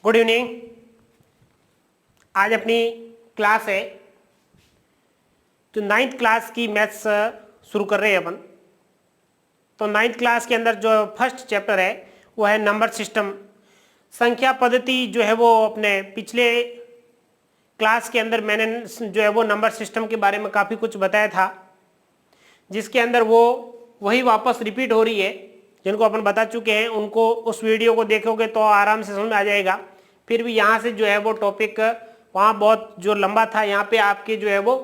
Good evening. आज अपनी class है तो 9th क्लास की मैथ्स शुरू कर रहे हैं अपन। तो 9th क्लास के अंदर जो फर्स्ट चैप्टर है वो है नंबर सिस्टम। संख्या पद्धति जो है वो अपने पिछले क्लास के अंदर मैंने जो है वो नंबर सिस्टम के बारे में काफ़ी कुछ बताया था, जिसके अंदर वो वही वापस रिपीट हो रही है। जिनको अपन बता चुके हैं उनको उस वीडियो को देखोगे तो आराम से समझ में आ जाएगा। फिर भी यहाँ से जो है वो टॉपिक वहाँ बहुत जो लंबा था, यहाँ पे आपके जो है वो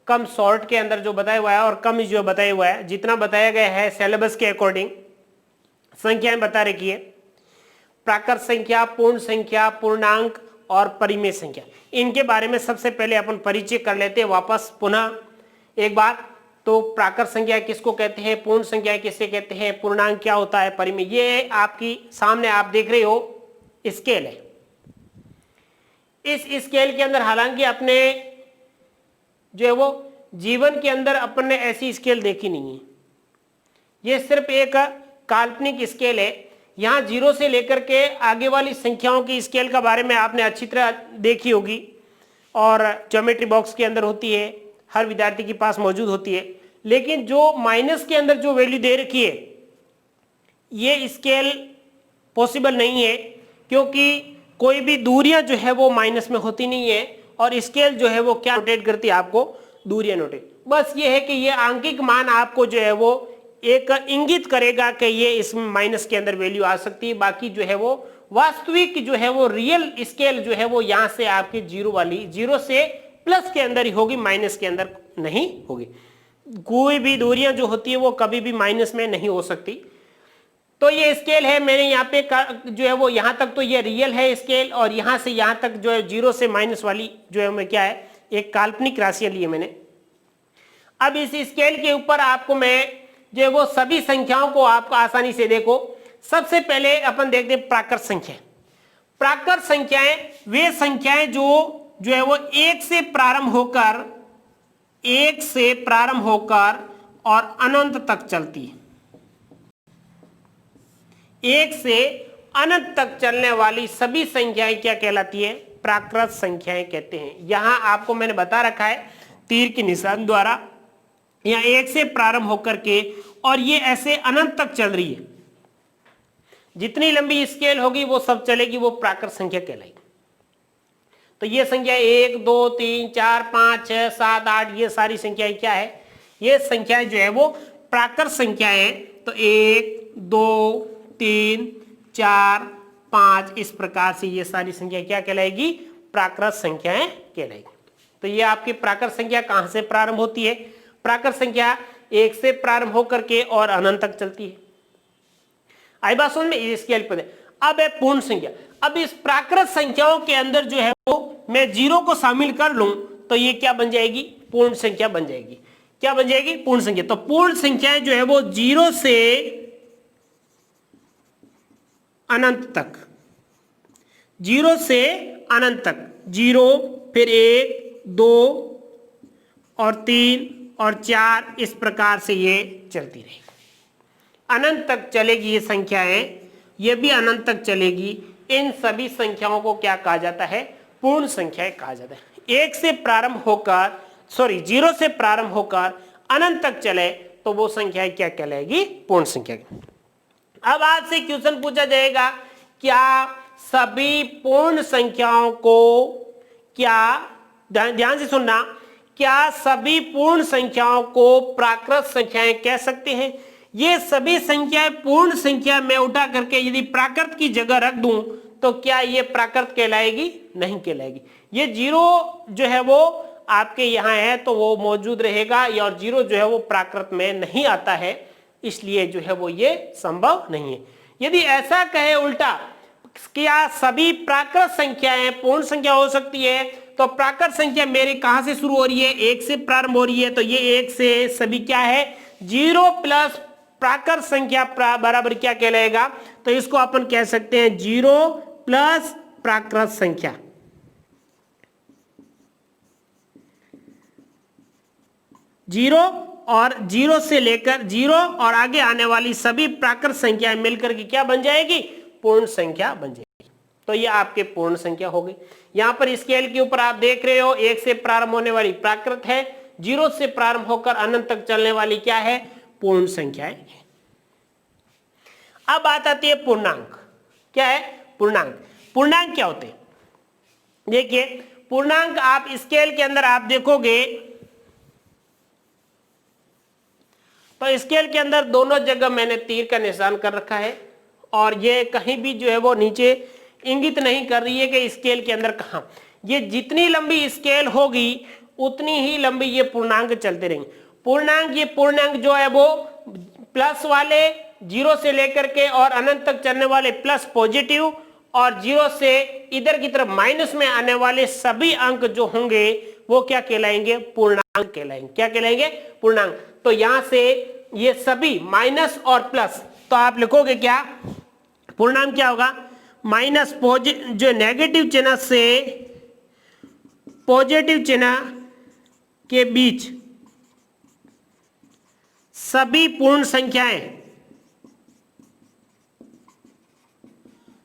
कम शॉर्ट के अंदर जो बताया हुआ है और कम जो बताया हुआ है, जितना बताया गया है सिलेबस के अकॉर्डिंग संख्याएं बता रखी है। प्राकृत संख्या, पूर्ण संख्या, पूर्णांक और परिमेय संख्या, इनके बारे में सबसे पहले अपन परिचय कर लेते हैं वापस पुनः एक बार। तो प्राकृत संख्या किसको कहते हैं, पूर्ण संख्या किसे कहते हैं, पूर्णांक क्या होता है, परिमेय, ये आपकी सामने आप देख रहे हो स्केल है। इस स्केल के अंदर हालांकि अपने जो है वो जीवन के अंदर अपन ने ऐसी स्केल देखी नहीं है। ये सिर्फ एक काल्पनिक स्केल है। यहाँ 0 से लेकर के आगे वाली संख्याओं की स्केल का बारे में आपने अच्छी तरह देखी होगी और ज्योमेट्री बॉक्स के अंदर होती है, हर विद्यार्थी के पास मौजूद होती है। लेकिन जो माइनस के अंदर जो वैल्यू दे रखी है ये स्केल पॉसिबल नहीं है, क्योंकि कोई भी दूरियां जो है वो माइनस में होती नहीं है और स्केल जो है वो क्या नोटेट करती है, आपको दूरियां नोटेट। बस ये है कि ये आंकिक मान आपको जो है वो एक इंगित करेगा कि ये इसमें माइनस के अंदर वैल्यू आ सकती है। बाकी जो है वो वास्तविक जो है वो रियल स्केल जो है वो यहाँ से आपकी जीरो वाली 0 से प्लस के अंदर ही होगी, माइनस के अंदर नहीं होगी। कोई भी दूरियां जो होती है वो कभी भी माइनस में नहीं हो सकती। तो ये स्केल है, मैंने यहाँ पे जो है वो यहाँ तक तो ये रियल है स्केल, और यहाँ से यहाँ तक जो है 0 से माइनस वाली जो है मैं क्या है एक काल्पनिक राशियां ली है मैंने। अब इस स्केल के ऊपर आपको मैं जो है वो सभी संख्याओं को आपको आसानी से देखो। सबसे पहले अपन देखते हैं प्राकृत संख्या। प्राकृत संख्याएं वे संख्याएं जो है वो 1 से प्रारंभ होकर और अनंत तक चलती है। 1 से अनंत तक चलने वाली सभी संख्याएं क्या कहलाती है, प्राकृत संख्याएं कहते हैं। यहां आपको मैंने बता रखा है तीर के निशान द्वारा, यहाँ 1 से प्रारंभ होकर के और ये ऐसे अनंत तक चल रही है। जितनी लंबी स्केल होगी वो सब चलेगी, वो प्राकृत संख्या कहलाएगी। तो ये संख्या 1 2 3 4 5 6 7 8 ये सारी संख्याएं क्या है, ये संख्याएं जो है वो प्राकृत संख्याएं। तो 1 2 3 4 5 इस प्रकार से ये सारी संख्या क्या कहलाएगी, प्राकृत संख्याएं कहलाएगी। तो ये आपकी प्राकृत संख्या कहां से प्रारंभ होती है, प्राकृत संख्या 1 से प्रारंभ होकर के और अनंत तक चलती है। आई बात समझ में, इसके पद। अब है पूर्ण संख्या। अब इस प्राकृत संख्याओं के अंदर जो है वो मैं 0 को शामिल कर लूं तो ये क्या बन जाएगी, पूर्ण संख्या बन जाएगी। क्या बन जाएगी, पूर्ण संख्या। तो पूर्ण संख्याएं जो है वो 0 से अनंत तक, 0 से अनंत तक, 0 फिर 1 2 और 3 और 4 इस प्रकार से ये चलती रहेगी, अनंत तक चलेगी ये संख्याएं, ये भी अनंत तक चलेगी। इन सभी संख्याओं को क्या कहा जाता है, पूर्ण संख्याएं कहा जाता है। 1 से प्रारंभ होकर 0 से प्रारंभ होकर अनंत तक चले तो वो संख्याएं क्या कहलाएगी, पूर्ण संख्या। अब आपसे क्वेश्चन पूछा जाएगा, क्या सभी पूर्ण संख्याओं को, क्या ध्यान से सुनना, क्या सभी पूर्ण संख्याओं को प्राकृत संख्याएं कह सकते हैं। ये सभी संख्याएं पूर्ण संख्या में उठा करके यदि प्राकृत की जगह रख दूं तो क्या ये प्राकृत कहलाएगी, नहीं कहलाएगी। ये 0 जो है वो आपके यहाँ है तो वो मौजूद रहेगा, और 0 जो है वो प्राकृत में नहीं आता है, इसलिए जो है वो ये संभव नहीं है। यदि ऐसा कहे उल्टा, क्या सभी प्राकृत संख्याएं पूर्ण संख्या हो सकती है, तो प्राकृत संख्या मेरी कहां से शुरू हो रही है, 1 से प्रारंभ हो रही है। तो ये 1 से सभी क्या है, 0 प्लस प्राकृत संख्या बराबर क्या कहलाएगा, तो इसको अपन कह सकते हैं 0 प्लस प्राकृत संख्या। 0 और 0 से लेकर 0 और आगे आने वाली सभी प्राकृत संख्याएं मिलकर के क्या बन जाएगी, पूर्ण संख्या बन जाएगी। तो ये आपके पूर्ण संख्या हो गई। यहां पर स्केल के ऊपर आप देख रहे हो 1 से प्रारंभ होने वाली प्राकृत है, 0 से प्रारंभ होकर अनंत तक चलने वाली क्या है, पूर्ण संख्याएं। अब बात आती है पूर्णांक। क्या है पूर्णांक? पूर्णांक क्या होते हैं? देखिए पूर्णांक आप स्केल के अंदर आप देखोगे तो स्केल के अंदर दोनों जगह मैंने तीर का निशान कर रखा है और ये कहीं भी जो है वो नीचे इंगित नहीं कर रही है कि स्केल के अंदर कहां। ये जितनी लंबी स्केल होगी उतनी ही लंबी ये पूर्णांक चलते रहेंगे। पूर्णांक, ये पूर्णांक जो है वो प्लस वाले 0 से लेकर के और अनंत तक चलने वाले प्लस पॉजिटिव और 0 से इधर की तरफ माइनस में आने वाले सभी अंक जो होंगे वो क्या कहलाएंगे, पूर्णांक कहलाएंगे। क्या कहलाएंगे, पूर्णांक। तो यहां से ये सभी माइनस और प्लस, तो आप लिखोगे क्या, पूर्णांक क्या होगा, माइनस जो नेगेटिव चिन्ह से पॉजिटिव चिन्ह के बीच सभी पूर्ण संख्याएं,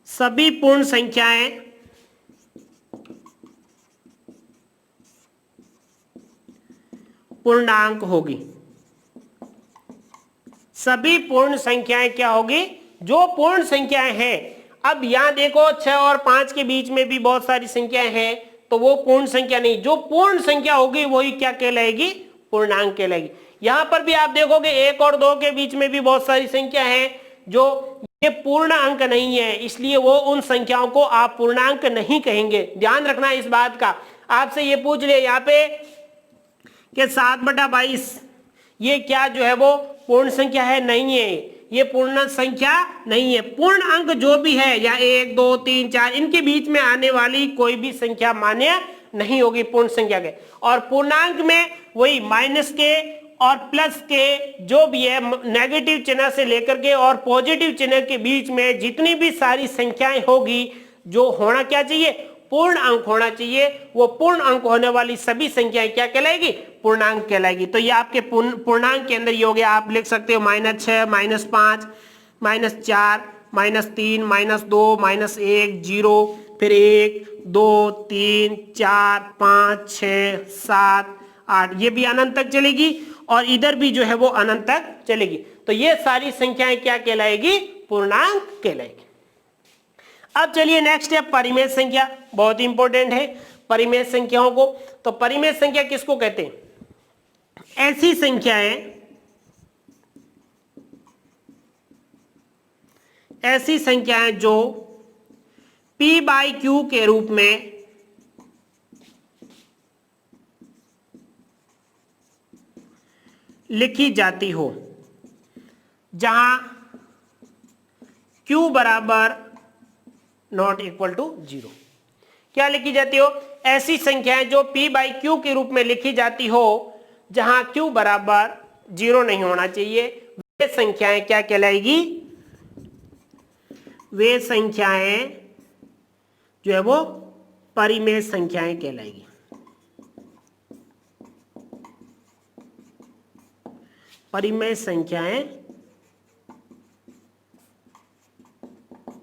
सभी पूर्ण संख्याएं पूर्णांक होगी। सभी पूर्ण संख्याएं क्या होगी, जो पूर्ण संख्याएं हैं। अब यहां देखो 6 और 5 के बीच में भी बहुत सारी संख्याएं हैं, तो वो पूर्ण संख्या नहीं, जो पूर्ण संख्या होगी वही क्या कहलाएगी, पूर्णांक कहलाएगी। यहां पर भी आप देखोगे 1 और 2 के बीच में भी बहुत सारी संख्या है जो ये पूर्ण अंक नहीं है, इसलिए वो उन संख्याओं को आप पूर्णांक नहीं कहेंगे। ध्यान रखना इस बात का। आपसे ये पूछ ले यहाँ पे कि 7/22 ये क्या जो है वो पूर्ण संख्या है, नहीं है, ये पूर्ण संख्या नहीं है। पूर्ण अंक जो भी है या 1 2 3 4 इनके बीच में आने वाली कोई भी संख्या मान्य नहीं होगी पूर्ण संख्या के। और पूर्णांक में वही माइनस के और प्लस के जो भी है, नेगेटिव चिन्ह से लेकर के और पॉजिटिव चिन्ह के बीच में जितनी भी सारी संख्याएं होगी, जो होना क्या चाहिए, पूर्ण अंक होना चाहिए। वो पूर्ण अंक होने वाली सभी संख्याएं क्या कहलाएगी, पूर्णांक कहलाएगी। तो ये आपके पूर्णांक के अंदर ये हो गया। आप लिख सकते हो -6, -5, -4, -3, -2, -1, 0, फिर 1 2 3 4 5 6 7 8, ये भी अनंत तक चलेगी और इधर भी जो है वो अनंत तक चलेगी। तो ये सारी संख्याएं क्या कहलाएगी, पूर्णांक कहलाएगी। अब चलिए नेक्स्ट है परिमेय संख्या। बहुत इंपॉर्टेंट है परिमेय संख्याओं को। तो परिमेय संख्या किसको कहते हैं, ऐसी संख्याएं जो p/q के रूप में लिखी जाती हो, जहां q बराबर नॉट इक्वल टू 0। क्या लिखी जाती हो, ऐसी संख्याएं जो p/q के रूप में लिखी जाती हो जहां q बराबर 0 नहीं होना चाहिए, वे संख्याएं क्या कहलाएगी, वे संख्याएं जो है वो परिमेय संख्याएं कहलाएगी। परिमेय संख्याएं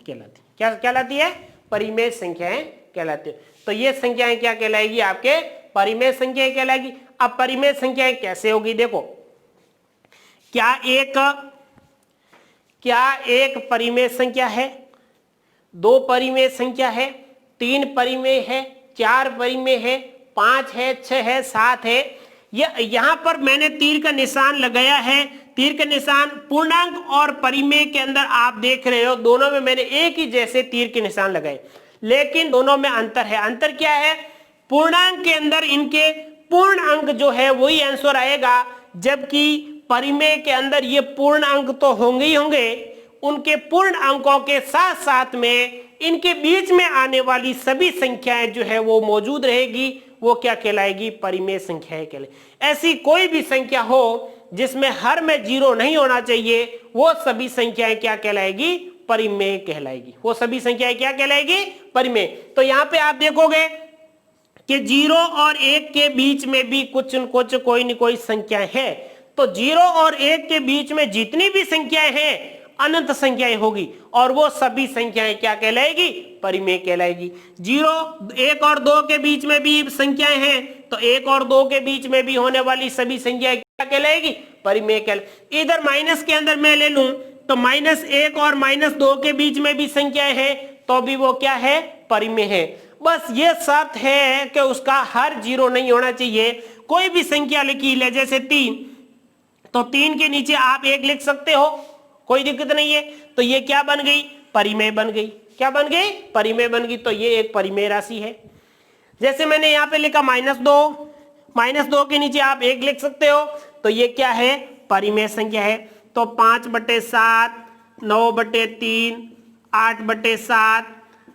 कहलाती, क्या कहलाती है, परिमेय संख्याएं कहलाती है। तो ये संख्याएं क्या कहलाएगी, आपके परिमेय संख्याएं कहलाएगी। अब परिमेय संख्याएं कैसे होगी, देखो, क्या एक परिमेय संख्या है, 2 परिमेय संख्या है, 3 परिमेय है, 4 परिमेय है, 5 है, 6 है, 7 है। यहां पर मैंने तीर का निशान लगाया है। तीर का निशान पूर्णांक और परिमेय के अंदर आप देख रहे हो, दोनों में मैंने एक ही जैसे तीर के निशान लगाए, लेकिन दोनों में अंतर है। अंतर क्या है, पूर्णांक के अंदर इनके पूर्ण अंक जो है वही आंसर आएगा, जबकि परिमेय के अंदर ये पूर्ण अंक तो होंगे ही होंगे, उनके पूर्ण अंकों के साथ साथ में इनके बीच में आने वाली सभी संख्याएं जो है वो मौजूद रहेगी। वो क्या कहलाएगी, परिमेय संख्याएं कहलाएगी। ऐसी कोई भी संख्या हो जिसमें हर में 0 नहीं होना चाहिए, वो सभी संख्याएं क्या कहलाएगी, परिमेय कहलाएगी। वो सभी संख्याएं क्या कहलाएगी, परिमेय। तो यहां पे आप देखोगे कि 0 और 1 के बीच में भी कुछ न कुछ कोई न कोई संख्या है। तो 0 और 1 के बीच में जितनी भी संख्याएं हैं, अनंत संख्याएं होगी और वो सभी संख्याएं क्या कहलाएगी? परिमेय कहलाएगी। 0, 1 और 2 के बीच में भी संख्याएं हैं तो 1 और 2 के बीच में भी होने वाली सभी संख्याएं क्या कहलाएगी? परिमेय कहलाएगी। इधर माइनस के अंदर मैं ले लूं तो -1 और -2 के बीच में भी संख्याएं हैं तो भी वो क्या है? परिमेय है। बस ये शर्त है कि उसका हर 0 नहीं होना चाहिए। कोई भी संख्या लिखी ले, जैसे 3, तो 3 के नीचे आप 1 लिख सकते हो, कोई दिक्कत नहीं है। तो ये क्या बन गई? परिमेय बन गई। क्या बन गई? परिमेय बन गई। तो ये एक परिमेय राशि है। जैसे मैंने यहाँ पे लिखा -2 के नीचे आप 1 लिख सकते हो तो ये क्या है? परिमेय संख्या है। तो 5/7, 9/3, 8/7,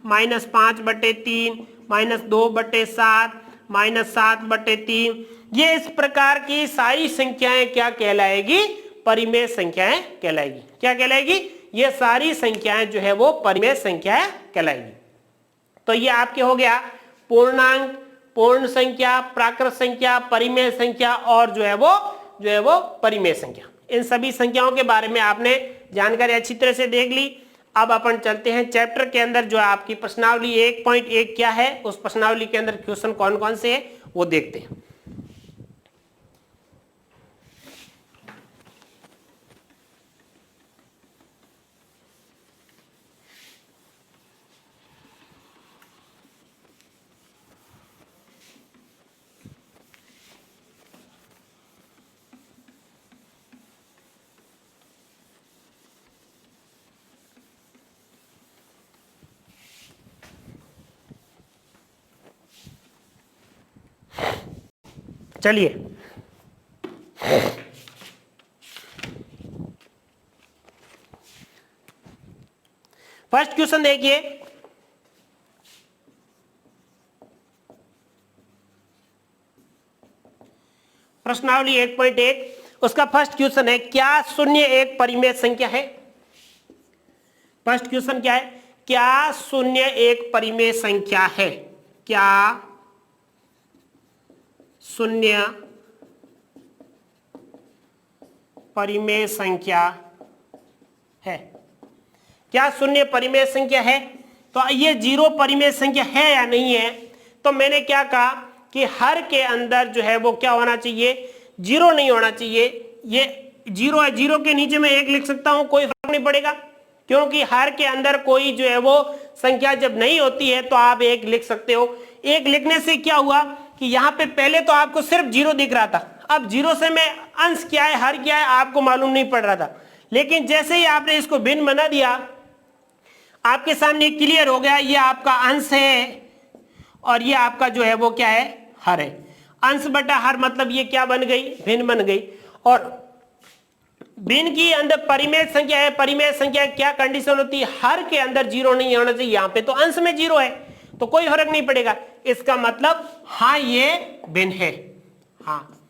-5/3, -2/7, -7/3, ये इस प्रकार की सारी संख्याएं क्या कहलाएगी? परिमेय संख्याएं कहलाएगी। क्या कहलाएगी? ये सारी संख्याएं जो है वो परिमेय संख्याएं कहलाएगी। तो ये आपके हो गया पूर्णांक, पूर्ण संख्या, प्राकृत संख्या, परिमेय संख्या और जो है वो परिमेय संख्या। इन सभी संख्याओं के बारे में आपने जानकारी अच्छी तरह से देख ली। अब अपन चलते हैं चैप्टर के अंदर। जो आपकी प्रश्नावली 1.1 क्या है, उस प्रश्नावली के अंदर क्वेश्चन कौन कौन से है वो देखते हैं। चलिए फर्स्ट क्वेश्चन देखिए। प्रश्नावली 1.1, उसका फर्स्ट क्वेश्चन है, क्या 0 एक परिमेय संख्या है? फर्स्ट क्वेश्चन क्या है? क्या 0 एक परिमेय संख्या है? क्या 0 परिमेय संख्या है? क्या 0 परिमेय संख्या है? तो ये 0 परिमेय संख्या है या नहीं है? तो मैंने क्या कहा कि हर के अंदर जो है वो क्या होना चाहिए? 0 नहीं होना चाहिए। ये 0 है, 0 के नीचे मैं 1 लिख सकता हूं, कोई फर्क नहीं पड़ेगा, क्योंकि हर के अंदर कोई जो है वो संख्या जब नहीं होती है तो आप 1 लिख सकते हो। 1 लिखने से क्या हुआ कि यहाँ पे पहले तो आपको सिर्फ 0 दिख रहा था, अब 0 से मैं अंश क्या है, हर क्या है, आपको मालूम नहीं पड़ रहा था। लेकिन जैसे ही आपने इसको भिन्न बना दिया, आपके सामने क्लियर हो गया, ये आपका अंश है और ये आपका जो है वो क्या है? हर है। अंश बटा हर मतलब ये क्या बन गई? भिन्न बन गई। और भिन्न की अंदर परिमेय संख्या है। परिमेय संख्या क्या कंडीशन होती है? हर के अंदर 0 नहीं होना चाहिए। यहाँ पे तो अंश में 0 है तो कोई फर्क नहीं पड़ेगा। इसका मतलब हाँ ये भिन्न है। हाँ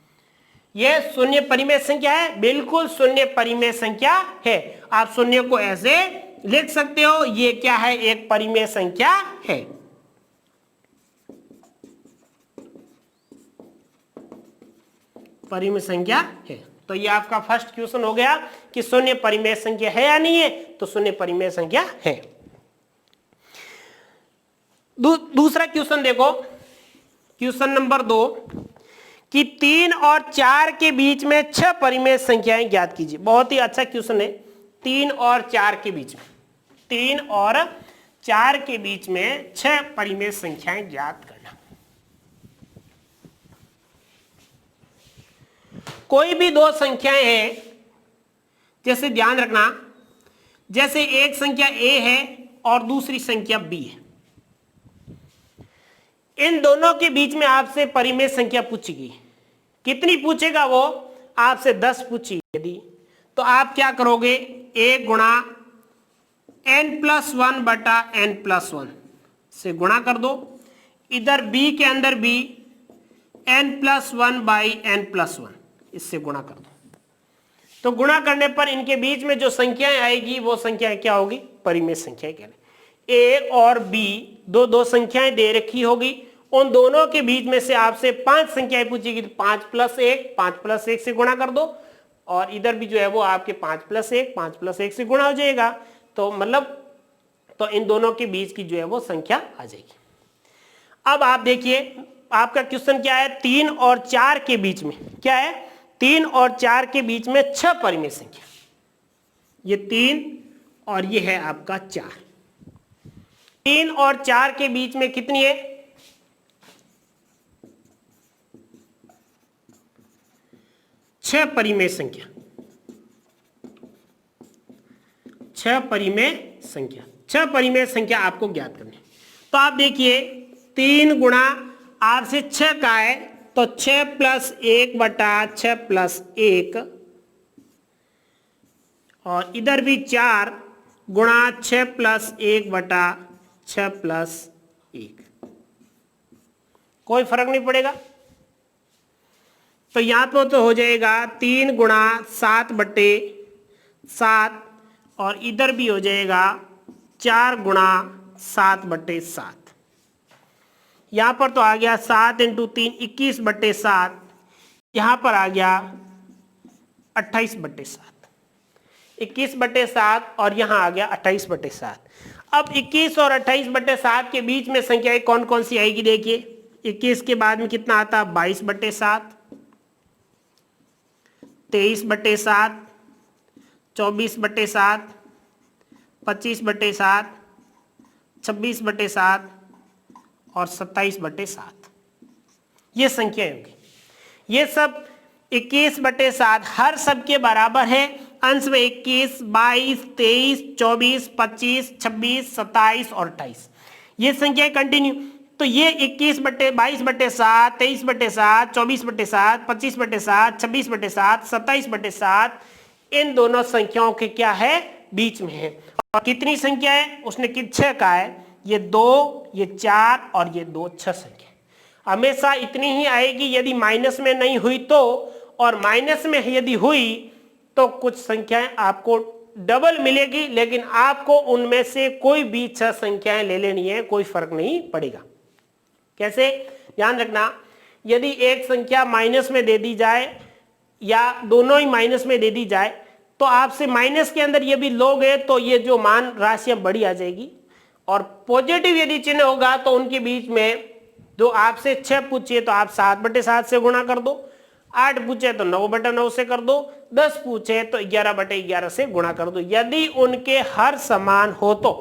ये 0 परिमेय संख्या है, बिल्कुल 0 परिमेय संख्या है। आप 0 को ऐसे लिख सकते हो, ये क्या है? एक परिमेय संख्या है। परिमेय संख्या है। तो ये आपका फर्स्ट क्वेश्चन हो गया कि 0 परिमेय संख्या है या नहीं है? तो 0 परिमेय संख्या है। दूसरा क्वेश्चन देखो, क्वेश्चन नंबर 2 कि 3 और 4 के बीच में 6 परिमेय संख्याएं ज्ञात कीजिए। बहुत ही अच्छा क्वेश्चन है। 3 और 4 के बीच में, 3 और 4 के बीच में 6 परिमेय संख्याएं ज्ञात करना। कोई भी दो संख्याएं हैं, जैसे ध्यान रखना, जैसे एक संख्या a है और दूसरी संख्या b है। इन दोनों के बीच में आपसे परिमेय संख्या पूछेगी। कितनी पूछेगा वो? आपसे 10 पूछेगी। यदि तो आप क्या करोगे? a गुणा n+1 बटा n+1 से गुणा कर दो। इधर b के अंदर b n+1 बाई n+1 इससे गुणा कर दो। तो गुणा करने पर इनके बीच में जो संख्याएं आएगी वो संख्या क्या होगी? परिमेय संख्या कहलाएगी। a और b दो संख्याएं दे रखी होगी, उन दोनों के बीच में से आपसे 5 संख्याएं पूछेगी। तो 5 + 1 से गुणा कर दो। और इधर भी जो है वो आपके 5 + 1 से गुणा हो जाएगा, तो मतलब तो इन दोनों के बीच की जो है वो संख्या आ जाएगी। अब आप देखिए आपका क्वेश्चन क्या है, 3 और 4 के बीच में क्या है, 3 और 4 के बीच में 6 परिमेय संख्या, ये 3 और ये है आपका 4। 3 और 4 के बीच में कितनी है, 6 परिमेय संख्या, 6 परिमेय संख्या, 6 परिमेय संख्या आपको ज्ञात करनी है। तो आप देखिए 3 गुणा आर से 6 का है, तो 6 + 1 बटा 6 + 1, और इधर भी 4 गुणा 6 + 1 बटा 6 + 1, कोई फर्क नहीं पड़ेगा। तो यहां पर तो हो जाएगा 3 गुणा 7 बटे 7, और इधर भी हो जाएगा 4 गुणा 7 बटे 7। यहां पर तो आ गया 7 × 3 21 बटे 7, यहां पर आ गया 28 बटे 7, 21 बटे 7 और यहां आ गया 28 बटे 7। अब 21 और 28 बटे 7 के बीच में संख्याएं कौन कौन सी आएगी, देखिए 21 के बाद में कितना आता है, 22 बटे 7, 23 बटे 7, 24 बटे 7, 25 बटे 7, 26 बटे 7 और 27 बटे 7, ये संख्याएं होंगी। ये सब 21 बटे 7 हर सब के बराबर है, अंश में 21, 22, 23, 24, 25, 26, 27 और 28, ये संख्याएं कंटिन्यू। तो ये 21 बटे 22 बटे 7, 23 बटे 7, 24 बटे 7, 25 बटे 7, 26 बटे 7, 27 बटे 7, इन दोनों संख्याओं के क्या है, बीच में है। और कितनी संख्या है, उसने कि 6 का है, ये 2, ये 4 और ये 2, 6 संख्या हमेशा इतनी ही आएगी यदि माइनस में नहीं हुई तो, और माइनस में यदि हुई तो कुछ संख्याएं आपको डबल मिलेगी, लेकिन आपको उनमें से कोई भी 6 संख्याएं ले लेनी है, कोई फर्क नहीं पड़ेगा। कैसे, ध्यान रखना, यदि एक संख्या माइनस में दे दी जाए या दोनों ही माइनस में दे दी जाए, तो आपसे माइनस के अंदर ये भी लोगे तो ये जो मान राशियां बड़ी आ जाएगी, और पॉजिटिव यदि चिन्ह होगा तो उनके बीच में जो आपसे 6 पूछे तो आप 7 बटे 7 से गुणा कर दो, 8 पूछे तो 9 बटे 9 से कर दो, 10 पूछे तो 11 बटे 11 से गुणा कर दो, यदि उनके हर समान हो तो।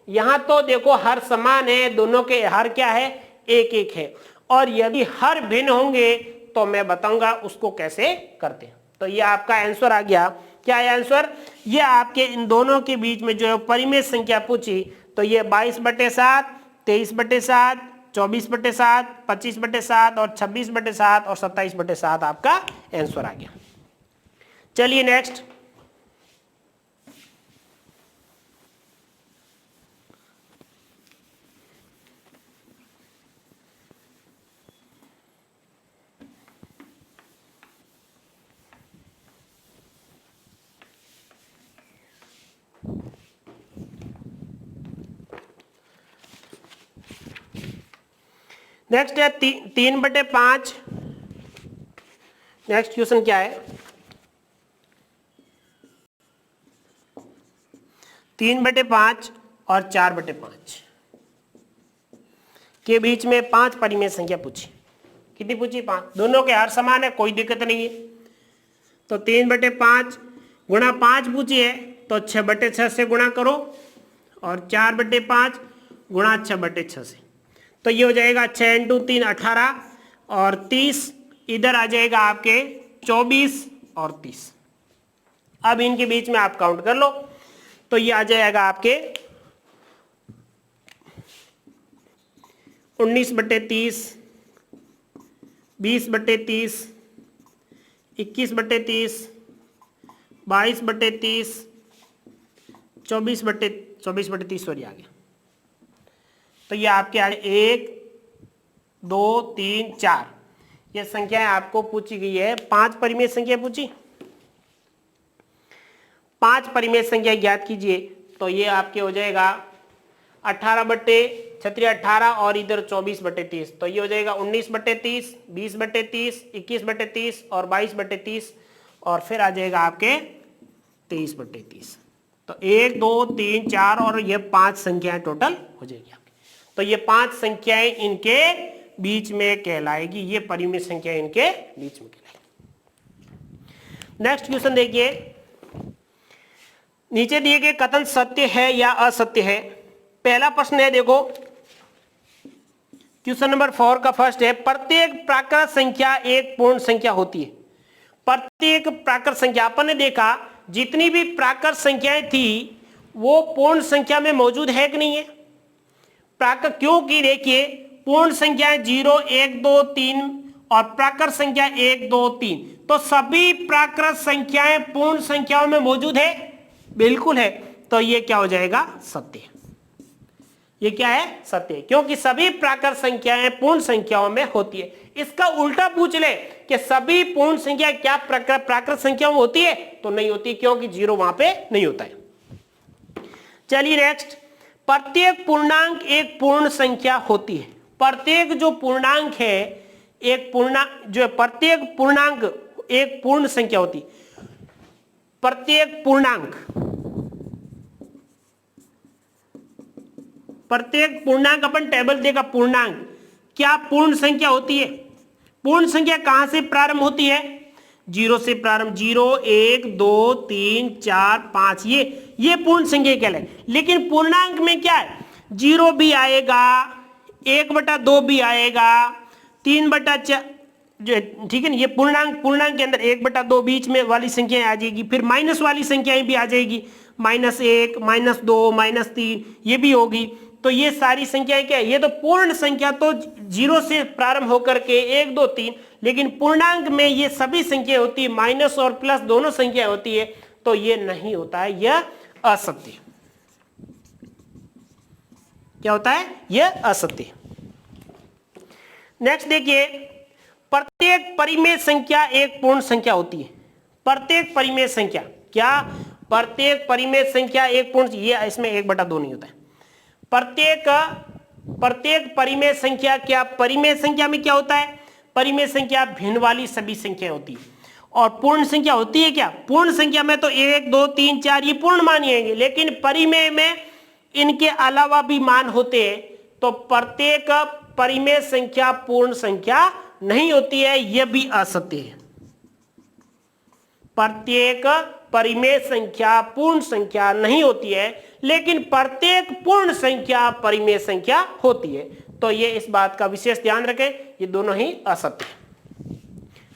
यहां तो देखो हर समान है, दोनों के हर क्या है, 1-1 है, और यदि हर भिन्न होंगे तो मैं बताऊंगा उसको कैसे करते हैं। तो ये आपका आंसर आ गया, क्या है आंसर, ये आपके इन दोनों के बीच में जो है परिमेय संख्या पूछी, तो ये 22 बटे 7, 23 बटे 7, 24 बटे 7, 25 बटे 7 और 26 बटे 7 और 27 बटे 7 आपका आंसर आ गया। चलिए नेक्स्ट, नेक्स्ट है 3 बटे 5। नेक्स्ट क्वेश्चन क्या है, 3 बटे 5 और 4 बटे 5 के बीच में 5 परिमेय संख्या पूछी। कितनी पूछी, 5, दोनों के हर समान है, कोई दिक्कत नहीं है। तो 3 बटे 5 गुणा 5 पूछी है, तो 6 बटे 6 से गुणा करो, और 4 बटे 5 गुणा 6 बटे 6 से, तो ये हो जाएगा 6 × 3 18 और 30, इधर आ जाएगा आपके 24 और 30। अब इनके बीच में आप काउंट कर लो, तो ये आ जाएगा आपके 19 बटे 30, 20 बटे 30, 21 बटे 30, 22 बटे 30, 24 बटे 30 सॉरी आ गया। तो ये आपके 1, 2, 3, 4 ये संख्याएं आपको पूछी गई है। 5 परिमेय संख्या पूछी, 5 परिमेय संख्या ज्ञात कीजिए। तो ये आपके हो जाएगा 18 बटे 18 और इधर 24 बटे 30, तो ये हो जाएगा 19 बटे 30, 20 बटे 30, 21 बटे 30 और 22 बटे 30 और फिर आ जाएगा आपके 23/30। तो 1 2 3 4 और ये 5 संख्याएं टोटल हो जाएगी आपकी। तो ये 5 संख्याएं इनके बीच में कहलाएगी, ये परिमेय संख्या इनके बीच में कहलाएगी। नेक्स्ट क्वेश्चन देखिए, नीचे दिए गए कथन सत्य है या असत्य है। पहला प्रश्न है, देखो क्वेश्चन नंबर 4 का फर्स्ट है, प्रत्येक प्राकृत संख्या एक पूर्ण संख्या होती है। प्रत्येक प्राकृत संख्या, अपन ने देखा जितनी भी प्राकृत संख्याएं थी वो पूर्ण संख्या में मौजूद है कि नहीं है। प्राकृत, क्योंकि देखिए पूर्ण संख्याएं 0 1 2 3 और प्राकृत संख्या 1 2 3, तो सभी प्राकृत संख्याएं पूर्ण संख्याओं में मौजूद है, बिल्कुल है। तो ये क्या हो जाएगा, सत्य। ये क्या है, सत्य है, क्योंकि सभी प्राकृत संख्याएं पूर्ण संख्याओं में होती है। इसका उल्टा पूछ ले कि सभी पूर्ण संख्या क्या प्राकृत संख्याओं में होती है, तो नहीं होती, क्योंकि 0 वहां पे नहीं होता है। चलिए नेक्स्ट, प्रत्येक पूर्णांक एक पूर्ण संख्या होती है। प्रत्येक जो पूर्णांक है एक प्रत्येक पूर्णांक एक पूर्ण संख्या होती है। प्रत्येक पूर्णांक अपन टेबल देगा, पूर्णांक क्या पूर्ण संख्या होती है। पूर्ण संख्या कहां से प्रारंभ होती है, 0 से प्रारंभ, 0 1 2 3 4 5, ये पूर्ण संख्या कहलाए। लेकिन पूर्णांक में क्या है, 0 भी आएगा, 1/2 भी आएगा, 3/4, जो ठीक है ना, ये पूर्णांक के अंदर 1/2 बीच में वाली संख्याएं आ जाएगी, फिर माइनस वाली संख्याएं भी आ जाएगी, -1 -2 -3 ये भी होगी। तो ये सारी संख्याएं क्या है, ये तो पूर्ण संख्या तो 0 से प्रारंभ होकर के 1 2 3, लेकिन पूर्णांक में ये सभी संख्या होती है, माइनस और प्लस दोनों संख्या होती है, तो ये नहीं होता है, यह असत्य। क्या होता है, यह असत्य। नेक्स्ट देखिए, प्रत्येक परिमेय संख्या एक पूर्ण संख्या होती है। प्रत्येक परिमेय संख्या क्या, प्रत्येक परिमेय संख्या एक पूर्ण, ये इसमें 1/2 नहीं होता है। प्रत्येक परिमेय संख्या क्या, परिमेय संख्या में क्या होता है, परिमेय संख्या भिन्न वाली सभी संख्या होती है। और पूर्ण संख्या होती है क्या, पूर्ण संख्या में तो 1 2 3 4 ये पूर्ण मान आएंगे, लेकिन परिमेय में इनके अलावा भी मान होते हैं। तो प्रत्येक परिमेय संख्या पूर्ण संख्या नहीं होती है, यह भी असत्य है। प्रत्येक परिमेय संख्या पूर्ण संख्या नहीं होती है, लेकिन प्रत्येक पूर्ण संख्या परिमेय संख्या होती है। तो ये इस बात का विशेष ध्यान रखें, ये दोनों ही असत्य है।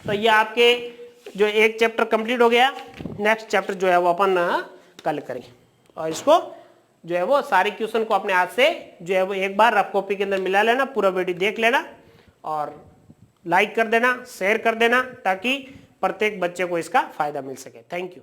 तो ये आपके जो एक चैप्टर कंप्लीट हो गया। नेक्स्ट चैप्टर जो है वो अपन कल करेंगे, और इसको जो है वो सारे क्वेश्चन को अपने हाथ से जो है वो एक बार रफ कॉपी के अंदर मिला लेना, पूरा वीडियो देख लेना और लाइक कर देना, शेयर कर देना, ताकि प्रत्येक बच्चे को इसका फायदा मिल सके। Thank you.